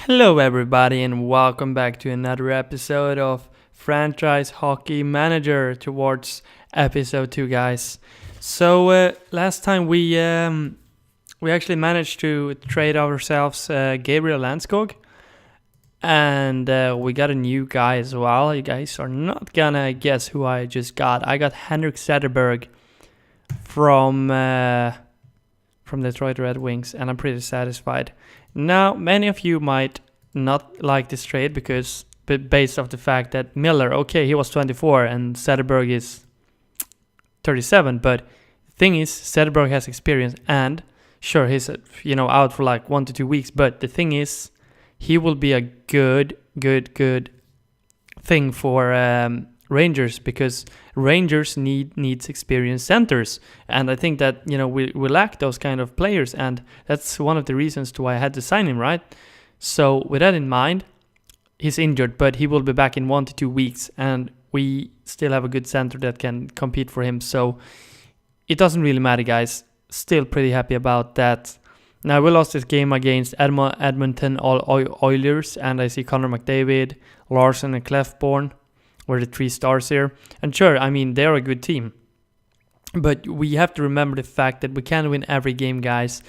Hello, everybody, and welcome back to another episode of Franchise Hockey Manager towards episode 2, guys. So, last time we actually managed to trade ourselves Gabriel Landskog, and we got a new guy as well. You guys are not gonna guess who I just got. I got Henrik Zetterberg from Detroit Red Wings, and I'm pretty satisfied. Now, many of you might not like this trade because based off the fact that Miller, okay, he was 24 and Zetterberg is 37, but the thing is, Zetterberg has experience and sure, he's out for like 1 to 2 weeks, but the thing is, he will be a good thing for Rangers because Rangers needs experienced centers, and I think that we lack those kind of players, and that's one of the reasons to why I had to sign him, right? So with that in mind, he's injured, but he will be back in 1 to 2 weeks, and we still have a good center that can compete for him. So it doesn't really matter, guys. Still pretty happy about that. Now we lost this game against Edmonton Oilers, and I see Connor McDavid, Larson, and Clefborn were the 3 stars here. And sure, I mean, they're a good team. But we have to remember the fact that we can't win every game, guys.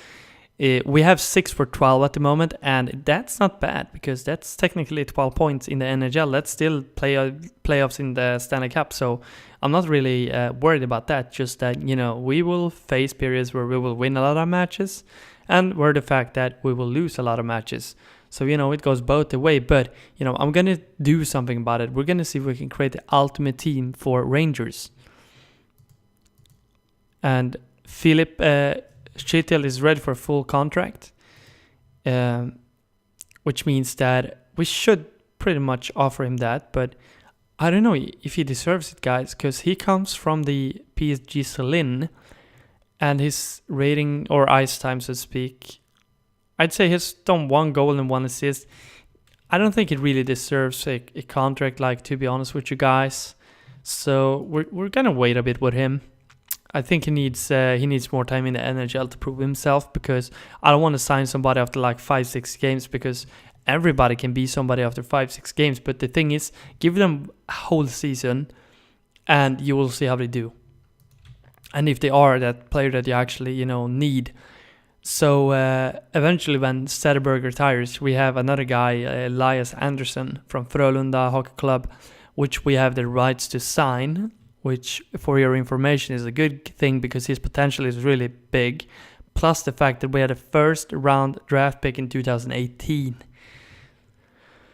We have 6 for 12 at the moment, and that's not bad because that's technically 12 points in the NHL. Let's still play playoffs in the Stanley Cup, so I'm not really worried about that. Just that, we will face periods where we will win a lot of matches, and where the fact that we will lose a lot of matches. So, it goes both the way, but, I'm going to do something about it. We're going to see if we can create the ultimate team for Rangers. And Philip Schittl is ready for a full contract, which means that we should pretty much offer him that, but I don't know if he deserves it, guys, because he comes from the PSG Celine, and his rating, or ice time, so to speak, I'd say he's done 1 goal and 1 assist. I don't think it really deserves a contract, to be honest with you guys. So we're gonna wait a bit with him. I think he needs more time in the NHL to prove himself, because I don't want to sign somebody after 5-6 games, because everybody can be somebody after 5-6 games. But the thing is, give them a whole season, and you will see how they do. And if they are that player that you actually need. So eventually when Zetterberg retires, we have another guy, Elias Anderson from Frölunda Hockey Club, which we have the rights to sign, which for your information is a good thing because his potential is really big. Plus the fact that we had a first round draft pick in 2018.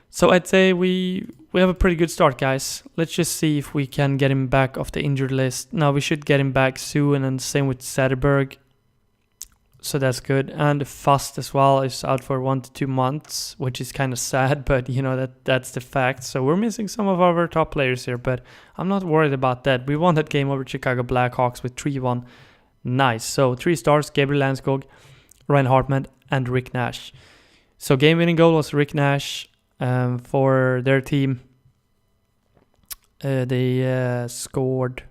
So I'd say we have a pretty good start, guys. Let's just see if we can get him back off the injured list. Now we should get him back soon, and same with Zetterberg. So that's good. And Fast as well is out for 1 to 2 months, which is kind of sad, but that's the fact. So we're missing some of our top players here, but I'm not worried about that. We won that game over Chicago Blackhawks with 3-1. Nice. So 3 stars, Gabriel Landskog, Ryan Hartman, and Rick Nash. So game-winning goal was Rick Nash for their team. They scored...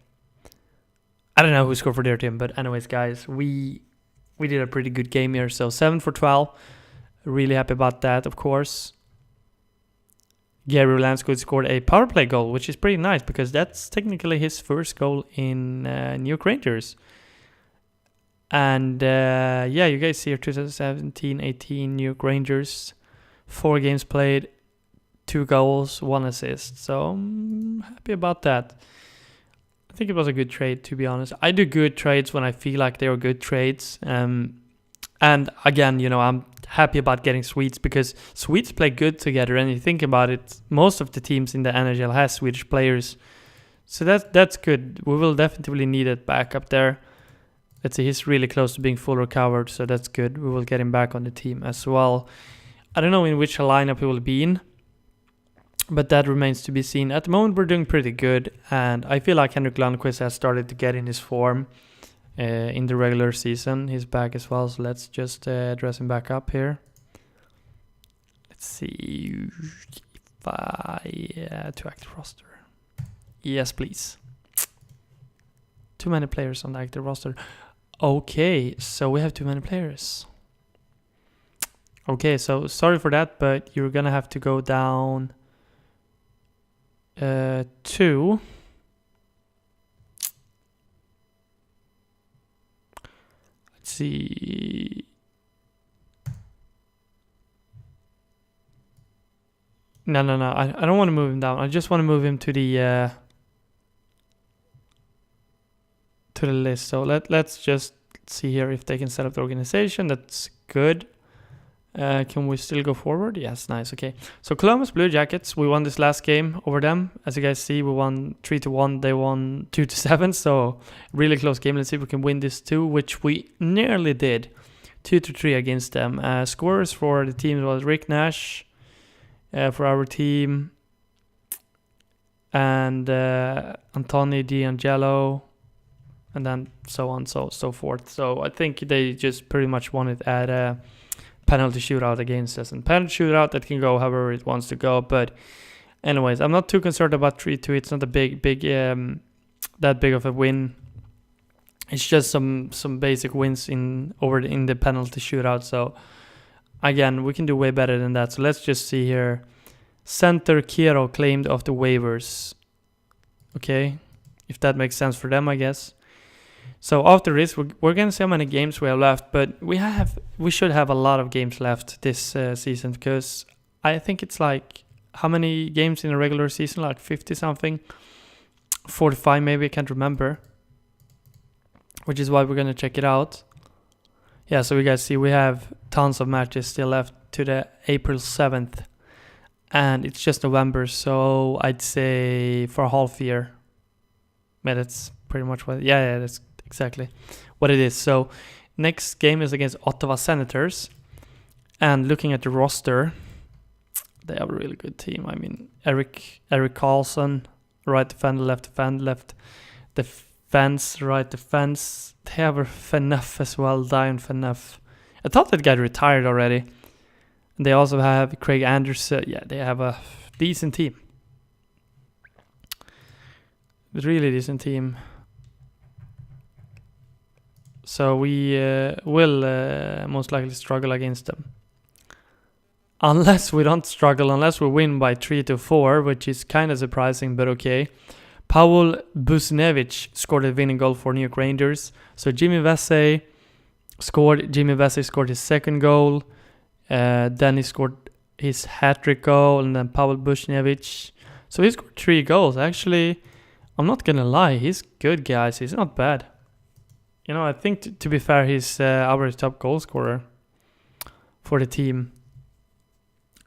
I don't know who scored for their team, but anyways, guys, we did a pretty good game here. So 7 for 12. Really happy about that, of course. Gabriel Landskog scored a power play goal, which is pretty nice because that's technically his first goal in New York Rangers. And you guys see here 2017-18 New York Rangers. 4 games played, 2 goals, 1 assist. So I'm happy about that. I think it was a good trade, to be honest. I do good trades when I feel like they are good trades. And again, I'm happy about getting Swedes because Swedes play good together. And you think about it, most of the teams in the NHL has Swedish players. So that's good. We will definitely need it back up there. Let's see, he's really close to being full recovered, so that's good. We will get him back on the team as well. I don't know in which lineup he will be in, but that remains to be seen. At the moment, we're doing pretty good, and I feel like Henrik Lundqvist has started to get in his form in the regular season. He's back as well, so let's just dress him back up here. Let's see if to active roster. Yes, please. Too many players on the active roster. Okay, so we have too many players. Okay, so sorry for that, but you're gonna have to go down 2. Let's see. No. I don't want to move him down. I just want to move him to the list. So let's just see here if they can set up the organization. That's good. Can we still go forward? Yes, nice. Okay. So Columbus Blue Jackets, we won this last game over them. As you guys see, we won 3-1. They won 2-7. So really close game. Let's see if we can win this too, which we nearly did. 2-3 against them. Scorers for the team was Rick Nash for our team, and Antoni D'Angelo, and then so on, so forth. So I think they just pretty much wanted to add a penalty shootout against us, and penalty shootout that can go however it wants to go. But anyways, I'm not too concerned about 3-2. It's not a big that big of a win. It's just some basic wins in the penalty shootout. So again, we can do way better than that. So let's just see here. Center Kiro claimed off the waivers. Okay, if that makes sense for them, I guess. So after this, we're gonna see how many games we have left, but we should have a lot of games left this season, because I think it's like, how many games in a regular season? Like 50 something, 45 maybe, I can't remember. Which is why we're gonna check it out. Yeah, so you guys see we have tons of matches still left to the April 7th, and it's just November, so I'd say for a half year. But that's pretty much what. Yeah, that's exactly what it is. So next game is against Ottawa Senators, and looking at the roster, they have a really good team. I mean, Eric Carlson, right defender, left defense, right defense. They have a Phaneuf as well, Dion Phaneuf. I thought that guy retired already. And they also have Craig Anderson. Yeah, they have a decent team. Really decent team. So we will most likely struggle against them. Unless we don't struggle, unless we win by 3-4, which is kind of surprising, but okay. Paul Busnevich scored a winning goal for New York Rangers. So Jimmy Vesey scored his second goal. Then he scored his hat-trick goal, and then Pavel Busnevich. So he scored 3 goals. Actually, I'm not gonna lie, he's good, guys. He's not bad. You know, I think to be fair, he's our top goal scorer for the team.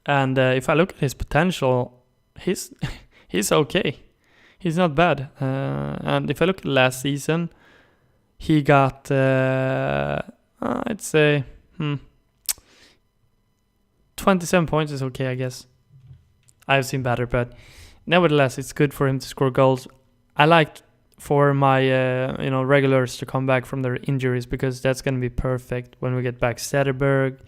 And if I look at his potential, he's okay. He's not bad. And if I look at last season, he got, I'd say, 27 points is okay, I guess. I've seen better, but nevertheless, it's good for him to score goals. I like for my regulars to come back from their injuries, because that's going to be perfect when we get back Zetterberg,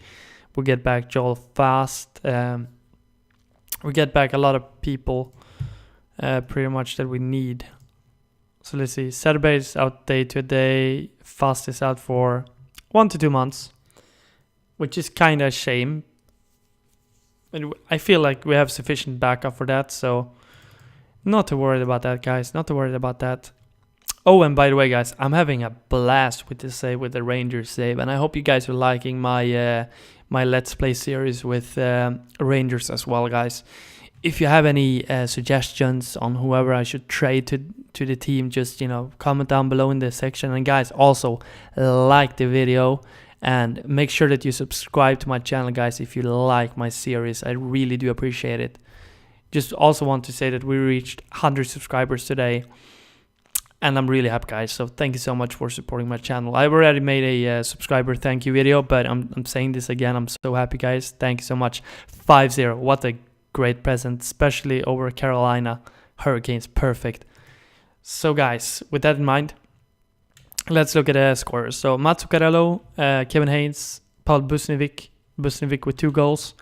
we get back Joel Fast, we get back a lot of people pretty much that we need. So let's see, Zetterberg is out day to day, Fast is out for 1 to 2 months, which is kind of a shame. And I feel like we have sufficient backup for that, so not too worried about that, guys. Not too worried about that. Oh, and by the way, guys, I'm having a blast with this save, with the Rangers save, and I hope you guys are liking my my Let's Play series with Rangers as well, guys. If you have any suggestions on whoever I should trade to the team, just comment down below in the section. And guys, also like the video. And make sure that you subscribe to my channel, guys, if you like my series. I really do appreciate it. Just also want to say that we reached 100 subscribers today. And I'm really happy, guys. So thank you so much for supporting my channel. I've already made a subscriber thank you video, but I'm saying this again. I'm so happy, guys. Thank you so much. 5-0. What a great present, especially over Carolina Hurricanes. Perfect. So, guys, with that in mind, let's look at the scorers. So Mats Zuccarello, Kevin Hayes, Paul Busnevich with 2 goals,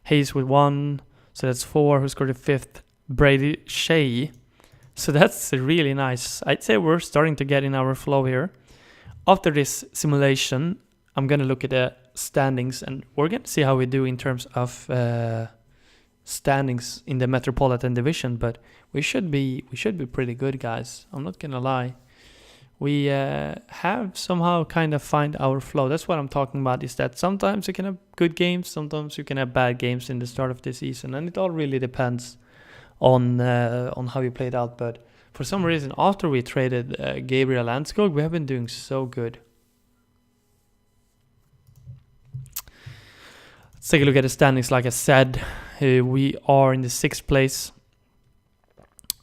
Hayes with 1, so that's 4. Who scored the 5th? Brady Shea. So that's really nice. I'd say we're starting to get in our flow here. After this simulation, I'm gonna look at the standings, and we're going to see how we do in terms of standings in the Metropolitan Division. But we should be pretty good, guys. I'm not gonna lie. We have somehow kind of find our flow. That's what I'm talking about. Is that sometimes you can have good games, sometimes you can have bad games in the start of the season, and it all really depends on how you played out. But for some reason, after we traded Gabriel Landskog, we have been doing so good. Let's take a look at the standings. Like I said, we are in the 6th place.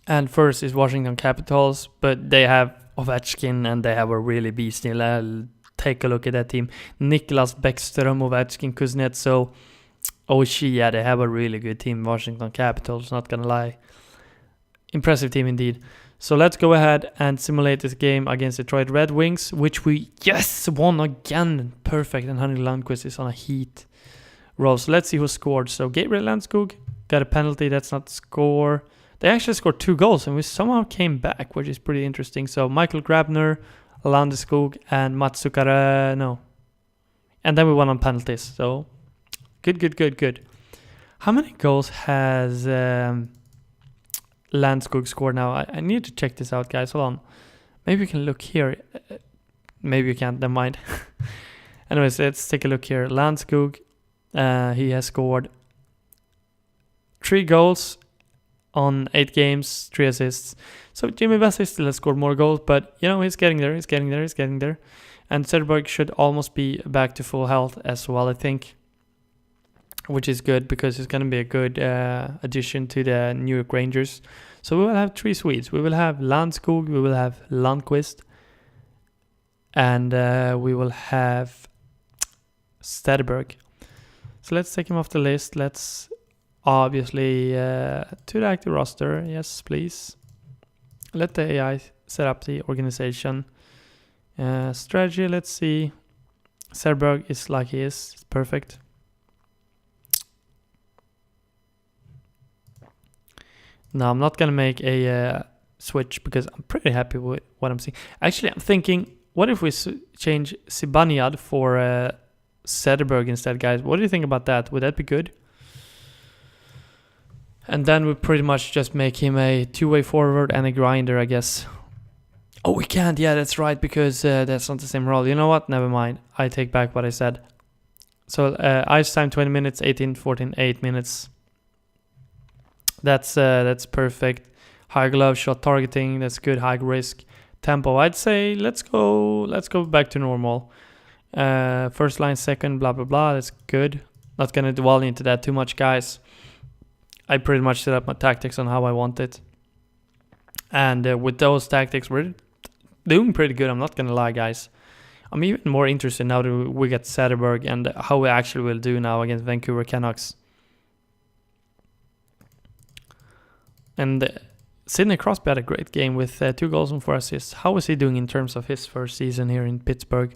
And first is Washington Capitals, but they have Ovechkin and they have a really beastly. Take a look at that team. Niklas Bäckström, Ovechkin, Kuznetsov, Oshie. Yeah, they have a really good team, Washington Capitals, not gonna lie. Impressive team indeed. So let's go ahead and simulate this game against Detroit Red Wings, which we, yes, won again. Perfect, and Henrik Lundqvist is on a heat roll. So let's see who scored. So Gabriel Landskog got a penalty, that's not score. They actually scored 2 goals, and we somehow came back, which is pretty interesting. So Michael Grabner, Landeskog, and Mats no. And then we won on penalties. So good. How many goals has Landeskog scored now? I need to check this out, guys. Hold on. Maybe we can look here. Maybe you can't. Never mind. Anyways, let's take a look here. Landeskog, he has scored 3 goals on 8 games, 3 assists. So Jimmy Vesey still has scored more goals, but you know, he's getting there. And Söderberg should almost be back to full health as well, I think, which is good because he's going to be a good addition to the New York Rangers. So we will have 3 Swedes. We will have Landskog, we will have Lundqvist, and we will have Söderberg. So let's take him off the list. Let's obviously to the active roster. Yes, please. Let the AI set up the organization. Strategy, let's see. Söderberg is like he is. It's perfect. No, I'm not going to make a switch because I'm pretty happy with what I'm seeing. Actually, I'm thinking, what if we change Zibanejad for Söderberg instead, guys? What do you think about that? Would that be good? And then we pretty much just make him a 2-way forward and a grinder, I guess. Oh, we can't. Yeah, that's right, because that's not the same role. You know what? Never mind. I take back what I said. So ice time 20 minutes, 18, 14, 8 minutes. That's perfect. High glove shot targeting. That's good. High risk. Tempo. I'd say let's go back to normal. First line, second, blah blah blah. That's good. Not gonna dwell into that too much, guys. I pretty much set up my tactics on how I want it, and with those tactics, we're doing pretty good. I'm not gonna lie, guys. I'm even more interested now that we get Söderberg and how we actually will do now against Vancouver Canucks. And Sidney Crosby had a great game with 2 goals and 4 assists. How is he doing in terms of his first season here in Pittsburgh?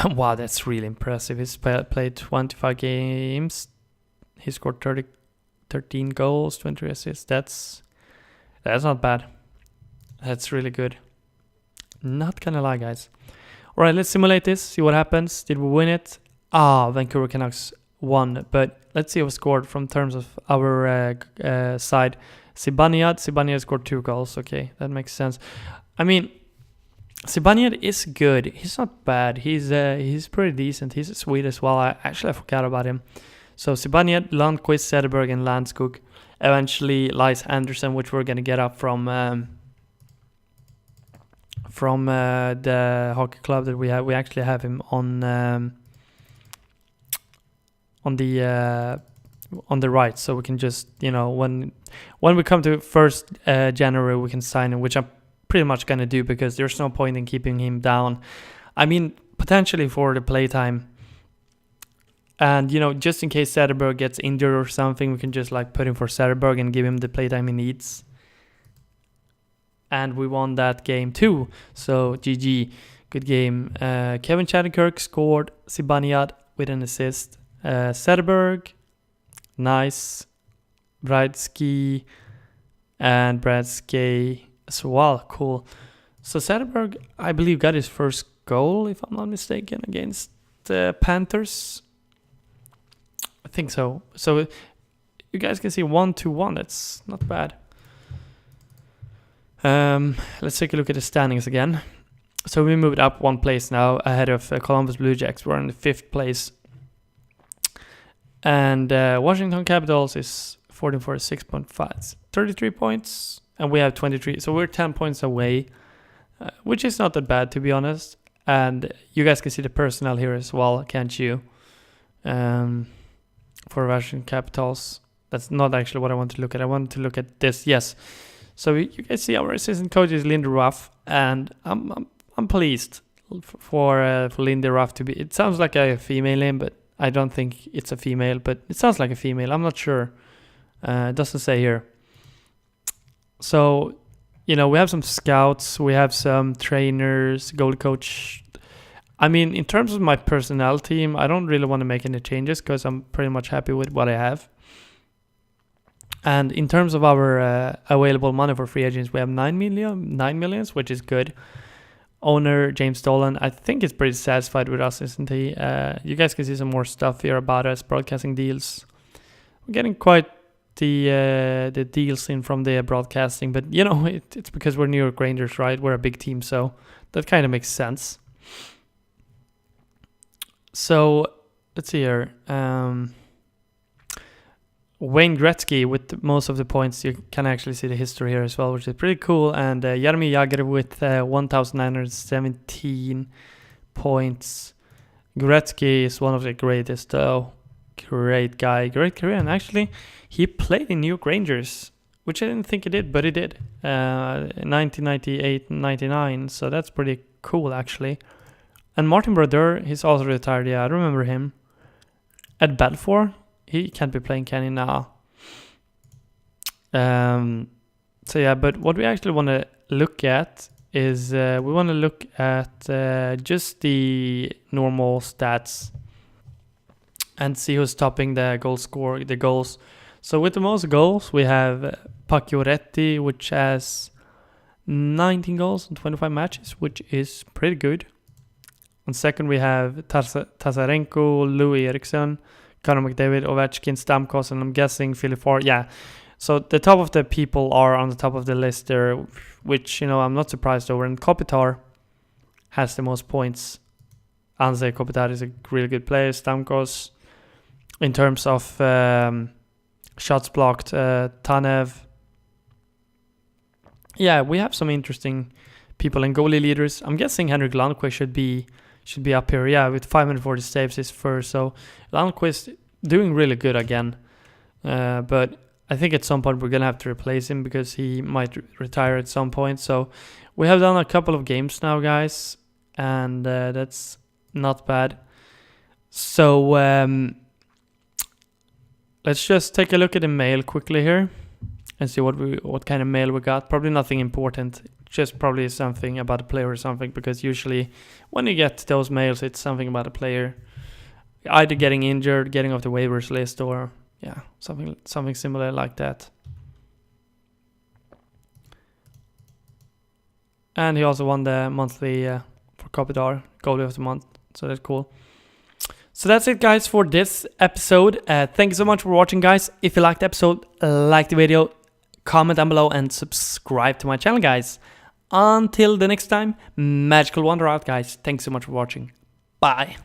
Wow, that's really impressive. He's played 25 games. He scored 13 goals, 23 assists. That's not bad. That's really good. Not gonna lie, guys. All right, let's simulate this. See what happens. Did we win it? Vancouver Canucks won. But let's see who scored from terms of our side. Zibanejad scored 2 goals. Okay, that makes sense. I mean, Zibanejad is good. He's not bad. He's pretty decent. He's sweet as well. I forgot about him. So Zibanejad, Lundqvist, Söderberg, and Landskog. Eventually, Lice Anderson, which we're gonna get up from the hockey club that we have. We actually have him on the right, so we can just, you know, when we come to 1st January, we can sign him, which I'm pretty much gonna do because there's no point in keeping him down. I mean, potentially for the playtime. And, you know, just in case Söderberg gets injured or something, we can just like put him for Söderberg and give him the playtime he needs. And we won that game too. So GG, good game. Kevin Shattenkirk scored. Zibanejad with an assist. Söderberg, nice. Bradsky and Bradsky as well. Cool. So Söderberg, I believe, got his first goal, if I'm not mistaken, against Panthers. I think so. So you guys can see 1-1. That's not bad. Let's take a look at the standings again. So we moved up 1 place now ahead of Columbus Blue Jackets. We're in the 5th place. And Washington Capitals is 1446.5. 33 points. And we have 23. So we're 10 points away. Which is not that bad, to be honest. And you guys can see the personnel here as well, can't you? For Washington Capitals. That's not actually what I want to look at. I want to look at this. Yes. So you guys see our assistant coach is Lindy Ruff, and I'm pleased for Lindy Ruff to be. It sounds like a female name, but I don't think it's a female. But it sounds like a female. I'm not sure. It doesn't say here. So, we have some scouts, we have some trainers, goal coach. I mean, in terms of my personnel team, I don't really want to make any changes because I'm pretty much happy with what I have. And in terms of our available money for free agents, we have 9 million, which is good. Owner James Dolan, I think is pretty satisfied with us, isn't he? You guys can see some more stuff here about us, broadcasting deals. We're getting quite the deals in from the broadcasting, but it's because we're New York Rangers, right? We're a big team, so that kind of makes sense. So let's see here. Wayne Gretzky with most of the points. You can actually see the history here as well, which is pretty cool. And Jaromir Jagr with 1,917 points. Gretzky is one of the greatest, though. Great guy, great career. And actually, he played in New York Rangers, which I didn't think he did, but he did. 1998-99, so that's pretty cool, actually. And Martin Brodeur, he's also retired. Yeah, I remember him. Ed Belfour. He can't be playing, can he, now? So yeah, but what we actually want to look at is we want to look at just the normal stats and see who's topping the goals. So with the most goals, we have Pacioretty, which has 19 goals in 25 matches, which is pretty good. On second, we have Tazarenko, Louis Eriksson, Connor McDavid, Ovechkin, Stamkos, and I'm guessing Philip Forsberg. Yeah, so the top of the people are on the top of the list there, which, I'm not surprised over. And Kopitar has the most points. Anze Kopitar is a really good player. Stamkos, in terms of shots blocked, Tanev. Yeah, we have some interesting people and goalie leaders. I'm guessing Henrik Lundqvist should be up here, yeah, with 540 saves is first. So Lundqvist doing really good again. But I think at some point we're going to have to replace him because he might retire at some point. So we have done a couple of games now, guys. And that's not bad. So let's just take a look at the mail quickly here. And see what kind of mail we got. Probably nothing important. Just probably something about a player or something, because usually when you get those mails, it's something about a player either getting injured, getting off the waivers list, or something similar like that. And he also won the monthly for Kopitar goalie of the month, so that's cool. So that's it, guys, for this episode. Thank you so much for watching, guys. If you liked the episode, like the video, comment down below, and subscribe to my channel, guys. Until the next time, Magical Wonder out, guys. Thanks so much for watching. Bye.